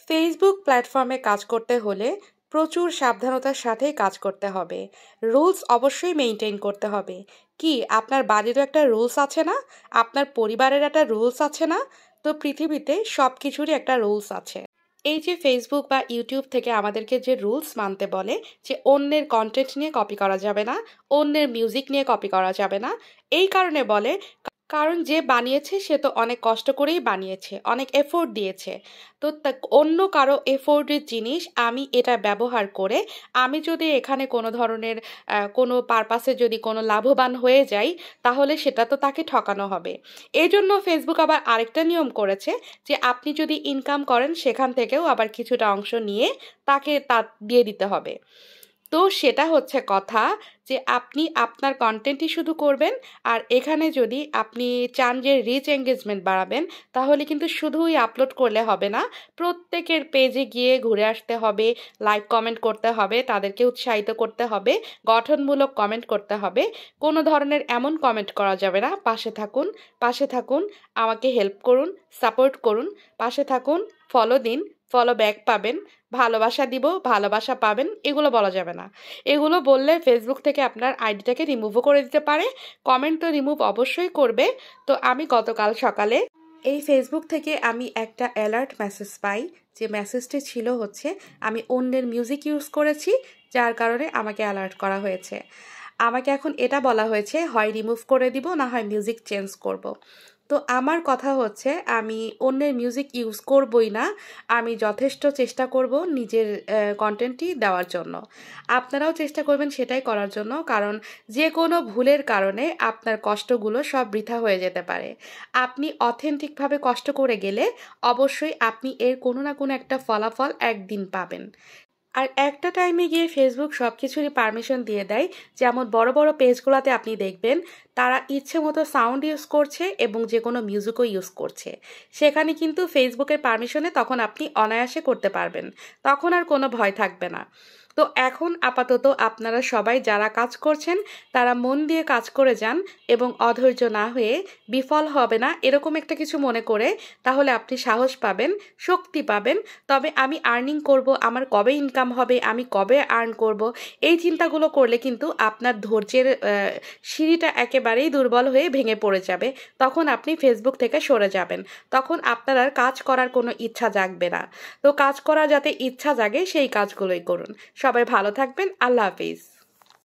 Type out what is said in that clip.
Facebook প্ল্যাটফর্মে কাজ করতে হলে প্রচুর সাবধানতার সাথেই কাজ করতে হবে। রুলস অবশ্যই মেইনটেইন করতে হবে। কি আপনার বাড়িরও একটা রুলস আছে না? আপনার পরিবারের একটা রুলস আছে না? তো পৃথিবীতে সব কিছুরই একটা রুলস আছে। এই যে ফেসবুক বা ইউটিউব থেকে আমাদেরকে যে রুলস মানতে বলে যে অন্যের কন্টেন্ট নিয়ে কপি করা যাবে না, অন্যের মিউজিক নিয়ে কপি করা যাবে না, এই কারণে বলে কারণ যে বানিয়েছে সে তো অনেক কষ্ট করেই বানিয়েছে, অনেক এফোর্ট দিয়েছে। তো অন্য কারো এফোর্টের জিনিস আমি এটা ব্যবহার করে আমি যদি এখানে কোনো ধরনের কোনো পারপাসে যদি কোনো লাভবান হয়ে যাই, তাহলে সেটা তো তাকে ঠকানো হবে। এই জন্য ফেসবুক আবার আরেকটা নিয়ম করেছে যে আপনি যদি ইনকাম করেন সেখান থেকেও আবার কিছুটা অংশ নিয়ে তাকে তা দিয়ে দিতে হবে। তো সেটা হচ্ছে কথা যে আপনি আপনার কন্টেন্টই শুধু করবেন, আর এখানে যদি আপনি চান যে রিচ এঙ্গেজমেন্ট বাড়াবেন, তাহলে কিন্তু শুধুই আপলোড করলে হবে না, প্রত্যেকের পেজে গিয়ে ঘুরে আসতে হবে, লাইক কমেন্ট করতে হবে, তাদেরকে উৎসাহিত করতে হবে, গঠনমূলক কমেন্ট করতে হবে। কোনো ধরনের এমন কমেন্ট করা যাবে না পাশে থাকুন, পাশে থাকুন, আমাকে হেল্প করুন, সাপোর্ট করুন, পাশে থাকুন, ফলো দিন, ফলো ব্যাক পাবেন, ভালোবাসা দিব, ভালোবাসা পাবেন, এগুলো বলা যাবে না। এগুলো বললে ফেসবুক থেকে আপনার আইডিটাকে রিমুভও করে দিতে পারে। কমেন্ট তো রিমুভ অবশ্যই করবে। তো আমি গতকাল সকালে এই ফেসবুক থেকে আমি একটা অ্যালার্ট মেসেজ পাই, যে মেসেজটি ছিল হচ্ছে আমি অন্যের মিউজিক ইউজ করেছি, যার কারণে আমাকে অ্যালার্ট করা হয়েছে। আমাকে এখন এটা বলা হয়েছে হয় রিমুভ করে দিব, না হয় মিউজিক চেঞ্জ করব। তো আমার কথা হচ্ছে আমি অন্যের মিউজিক ইউজ করবই না, আমি যথেষ্ট চেষ্টা করব নিজের কন্টেন্টই দেওয়ার জন্য। আপনারাও চেষ্টা করবেন সেটাই করার জন্য, কারণ যে কোনো ভুলের কারণে আপনার কষ্টগুলো সব বৃথা হয়ে যেতে পারে। আপনি অথেন্টিকভাবে কষ্ট করে গেলে অবশ্যই আপনি এর কোনো না কোনো একটা ফলাফল একদিন পাবেন। আর একটা টাইমে গিয়ে ফেসবুক সব কিছুরই পারমিশন দিয়ে দেয়। যেমন বড় বড় পেজগুলোতে আপনি দেখবেন তারা ইচ্ছে মতো সাউন্ড ইউজ করছে এবং যে কোনো মিউজিকও ইউজ করছে। সেখানে কিন্তু ফেসবুকের পারমিশনে তখন আপনি অনায়াসে করতে পারবেন, তখন আর কোনো ভয় থাকবে না। তো এখন আপাতত আপনারা সবাই যারা কাজ করছেন তারা মন দিয়ে কাজ করে যান এবং অধৈর্য না হয়ে বিফল হবে না এরকম একটা কিছু মনে করে, তাহলে আপনি সাহস পাবেন, শক্তি পাবেন। তবে আমি আর্নিং করব, আমার কবে ইনকাম হবে, আমি কবে আর্ন করব, এই চিন্তাগুলো করলে কিন্তু আপনার ধৈর্যের সিঁড়িটা একেবারেই দুর্বল হয়ে ভেঙে পড়ে যাবে। তখন আপনি ফেসবুক থেকে সরে যাবেন, তখন আপনার আর কাজ করার কোনো ইচ্ছা জাগবে না। তো কাজ করা যাতে ইচ্ছা জাগে সেই কাজগুলোই করুন। সবাই ভালো থাকবেন। আল্লাহ হাফিজ।